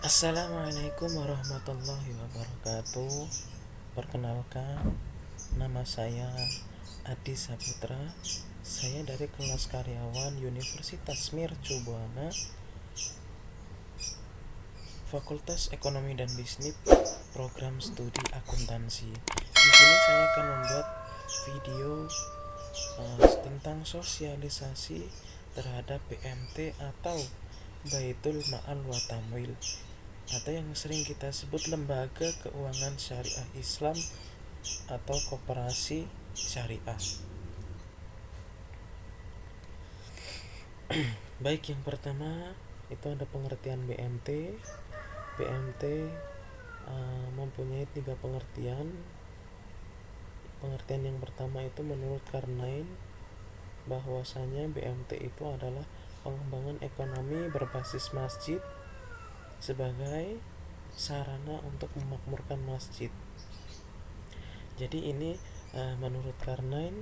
Assalamualaikum warahmatullahi wabarakatuh. Perkenalkan, nama saya Adi Saputra. Saya dari kelas karyawan Universitas Mercu Buana, Fakultas Ekonomi dan Bisnis, Program Studi Akuntansi. Di sini saya akan membuat video tentang sosialisasi terhadap BMT atau Baitul Ma'al wa Tamwil, atau yang sering kita sebut Lembaga Keuangan Syariah Islam atau Koperasi Syariah. Baik, yang pertama itu ada pengertian BMT. BMT mempunyai 3 pengertian. Pengertian yang pertama itu menurut Karnain, bahwasanya BMT itu adalah pengembangan ekonomi berbasis masjid sebagai sarana untuk memakmurkan masjid. Jadi ini menurut Karnain,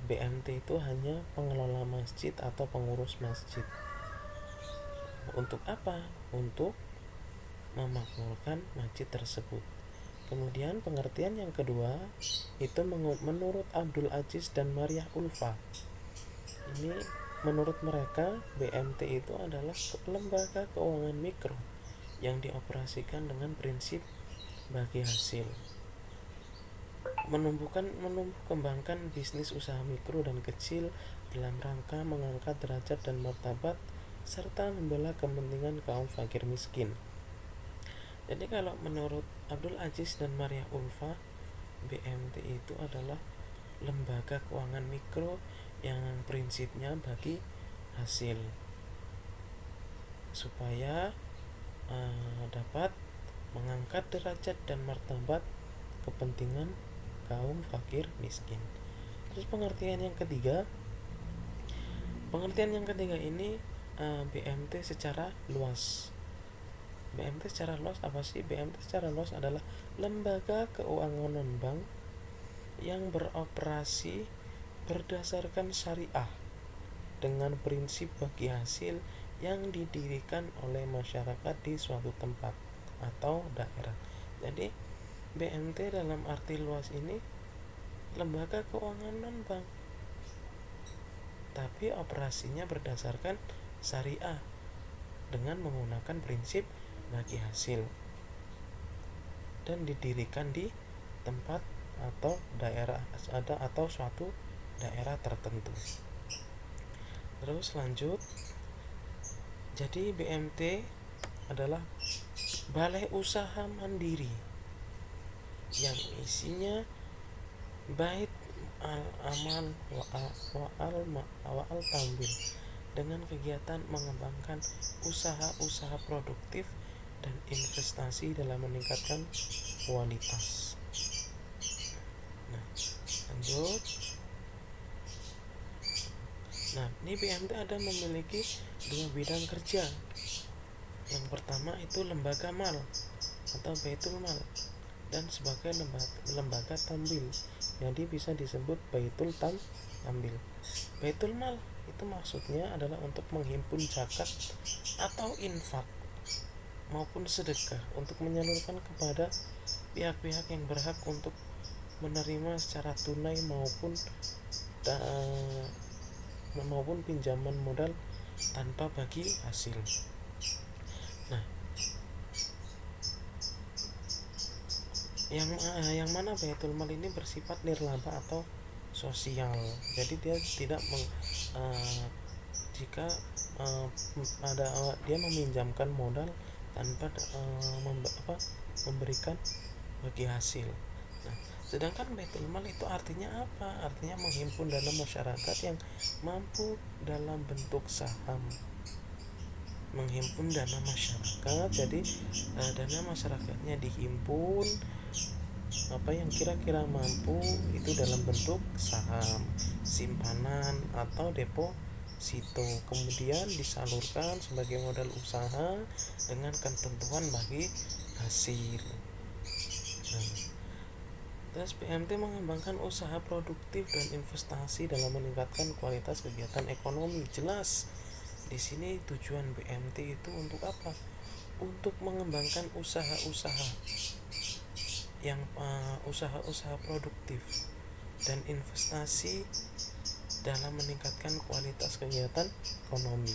BMT itu hanya pengelola masjid atau pengurus masjid. Untuk apa? Untuk memakmurkan masjid tersebut. Kemudian pengertian yang kedua itu menurut Abdul Aziz dan Mariah Ulfa. Ini menurut mereka BMT itu adalah lembaga keuangan mikro yang dioperasikan dengan prinsip bagi hasil, menumbuh kembangkan bisnis usaha mikro dan kecil dalam rangka mengangkat derajat dan martabat serta membela kepentingan kaum fakir miskin. Jadi kalau menurut Abdul Aziz dan Mariah Ulfa, BMT itu adalah lembaga keuangan mikro yang prinsipnya bagi hasil supaya dapat mengangkat derajat dan martabat kepentingan kaum fakir miskin. Terus pengertian yang ketiga ini BMT secara luas. BMT secara luas apa sih? BMT secara luas adalah lembaga keuangan non-bank yang beroperasi berdasarkan syariah dengan prinsip bagi hasil yang didirikan oleh masyarakat di suatu tempat atau daerah. Jadi BMT dalam arti luas ini lembaga keuangan non-bank, tapi operasinya berdasarkan syariah dengan menggunakan prinsip bagi hasil dan didirikan di tempat atau daerah atau suatu daerah tertentu. Terus lanjut. Jadi BMT adalah balai usaha mandiri yang isinya bait al-amal wa al-tambil dengan kegiatan mengembangkan usaha-usaha produktif dan investasi dalam meningkatkan kualitas. Nah, lanjut. Nah, ini BMT ada memiliki 2 bidang kerja. Yang pertama itu lembaga mal atau baitul mal, dan sebagai lembaga tambil, jadi bisa disebut baitul tambil. Baitul mal itu maksudnya adalah untuk menghimpun zakat atau infak maupun sedekah untuk menyalurkan kepada pihak-pihak yang berhak untuk menerima secara tunai maupun pinjaman modal tanpa bagi hasil. Nah, yang mana baitul mal ini bersifat nirlaba atau sosial. Jadi dia tidak jika dia meminjamkan modal tanpa memberikan bagi hasil. Nah, sedangkan baitul mal itu artinya apa? Artinya menghimpun dana masyarakat yang mampu dalam bentuk saham. Menghimpun dana masyarakat, jadi dana masyarakatnya dihimpun yang kira-kira mampu itu dalam bentuk saham, simpanan atau deposito, kemudian disalurkan sebagai modal usaha dengan ketentuan bagi hasil. Nah, terus BMT mengembangkan usaha produktif dan investasi dalam meningkatkan kualitas kegiatan ekonomi. Jelas di sini tujuan BMT itu untuk apa? untuk mengembangkan usaha-usaha yang usaha-usaha produktif dan investasi dalam meningkatkan kualitas kegiatan ekonomi,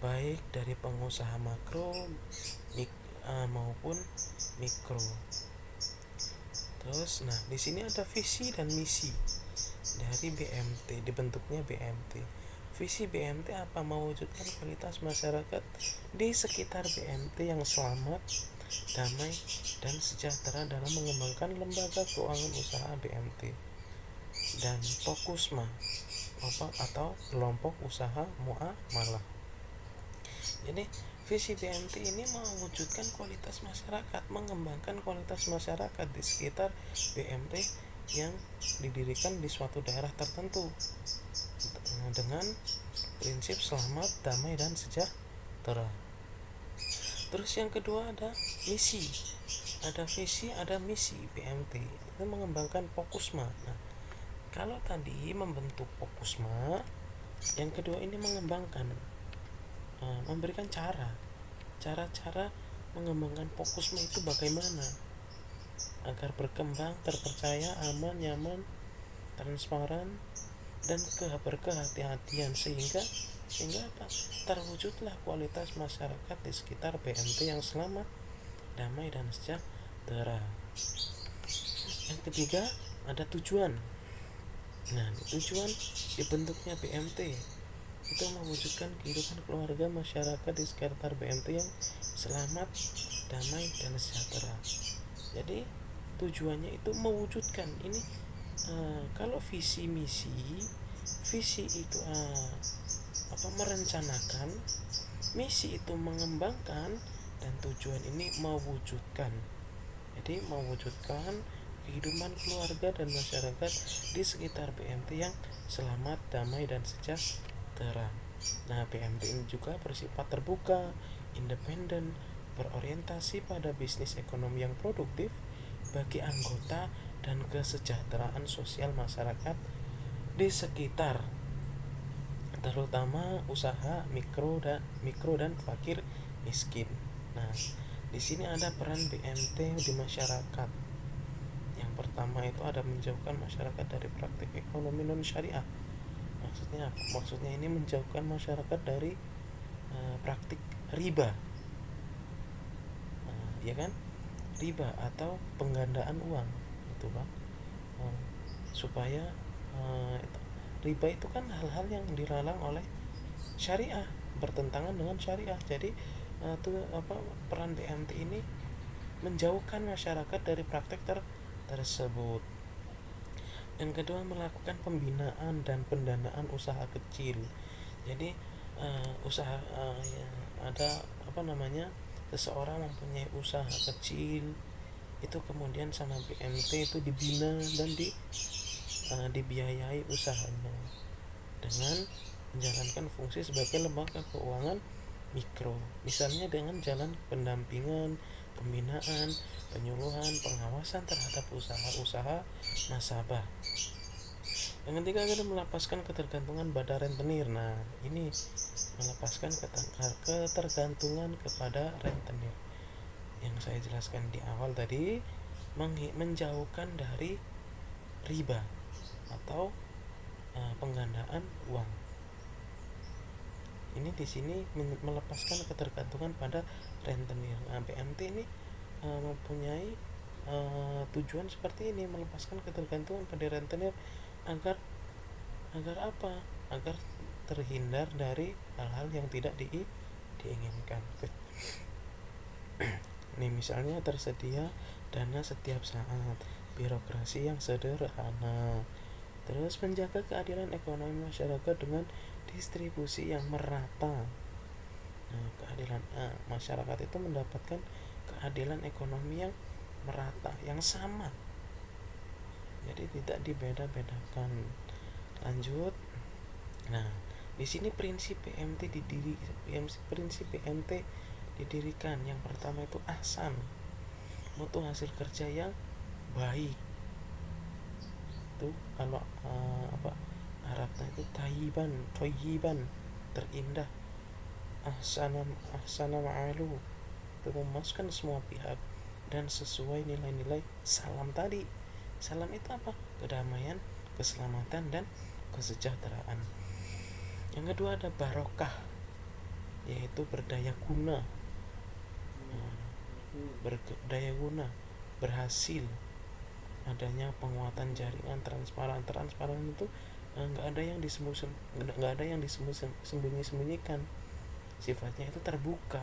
baik dari pengusaha makro maupun mikro. Terus, nah di sini ada visi dan misi dari BMT, dibentuknya BMT. Visi BMT apa? Mewujudkan kualitas masyarakat di sekitar BMT yang selamat, damai, dan sejahtera dalam mengembangkan lembaga keuangan usaha BMT dan Fokusma atau kelompok usaha muamalah. Jadi visi BMT ini mewujudkan kualitas masyarakat, mengembangkan kualitas masyarakat di sekitar BMT yang didirikan di suatu daerah tertentu dengan prinsip selamat, damai, dan sejahtera. Terus yang kedua ada misi, ada visi, ada misi BMT itu mengembangkan Fokusma. Nah, kalau tadi membentuk Fokusma, yang kedua ini mengembangkan, memberikan cara-cara mengembangkan Fokusma itu bagaimana agar berkembang, terpercaya, aman, nyaman, transparan, dan berkehati-hatian sehingga apa? Terwujudlah kualitas masyarakat di sekitar BMT yang selamat, damai, dan sejahtera. Yang ketiga ada tujuan. Nah, tujuan dibentuknya BMT itu mewujudkan kehidupan keluarga masyarakat di sekitar BMT yang selamat, damai, dan sejahtera. Jadi tujuannya itu mewujudkan ini. Kalau visi misi, visi itu merencanakan, misi itu mengembangkan, dan tujuan ini mewujudkan. Jadi mewujudkan kehidupan keluarga dan masyarakat di sekitar BMT yang selamat, damai, dan sejahtera. Nah, BMT ini juga bersifat terbuka, independen, berorientasi pada bisnis ekonomi yang produktif bagi anggota dan kesejahteraan sosial masyarakat di sekitar, terutama usaha mikro dan fakir miskin. Nah, di sini ada peran BMT di masyarakat. Yang pertama itu ada menjauhkan masyarakat dari praktik ekonomi non syariah. Maksudnya ini menjauhkan masyarakat dari praktik riba, ya kan? Riba atau penggandaan uang, itu kan? Supaya riba itu kan hal-hal yang dilarang oleh syariah, bertentangan dengan syariah. Jadi peran BMT ini menjauhkan masyarakat dari praktek tersebut. Yang kedua, melakukan pembinaan dan pendanaan usaha kecil. Jadi ada seseorang mempunyai usaha kecil, itu kemudian sama BMT itu dibina dan dibiayai usahanya dengan menjalankan fungsi sebagai lembaga keuangan mikro, misalnya dengan jalan pendampingan, pembinaan, penyuluhan, pengawasan terhadap usaha-usaha nasabah. Yang ketiga adalah melepaskan ketergantungan pada rentenir. Nah, ini melepaskan ketergantungan kepada rentenir yang saya jelaskan di awal tadi, menjauhkan dari riba atau penggandaan uang. Ini di sini melepaskan ketergantungan pada rentenir. Nah, BMT ini mempunyai tujuan seperti ini, melepaskan ketergantungan pada rentenir agar apa? Agar terhindar dari hal-hal yang tidak diinginkan. Ini misalnya tersedia dana setiap saat, birokrasi yang sederhana, terus menjaga keadilan ekonomi masyarakat dengan distribusi yang merata. Nah, keadilan masyarakat itu mendapatkan keadilan ekonomi yang merata, yang sama. Jadi tidak dibeda-bedakan. Lanjut. Nah, di sini prinsip BMT didirikan. Yang pertama itu ahsan, mutu hasil kerja yang baik. Itu kalau Arabnya itu thayyiban, terindah. ahsana ma'alu, itu memuaskan semua pihak dan sesuai nilai-nilai salam tadi. Salam itu apa? Kedamaian, keselamatan, dan kesejahteraan. Yang kedua ada barokah, yaitu berdaya guna. Berdaya guna, berhasil, adanya penguatan jaringan transparan itu nggak ada yang disembunyikan, sifatnya itu terbuka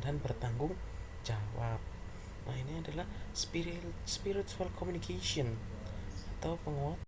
dan bertanggung jawab. Nah, ini adalah spiritual communication atau penguat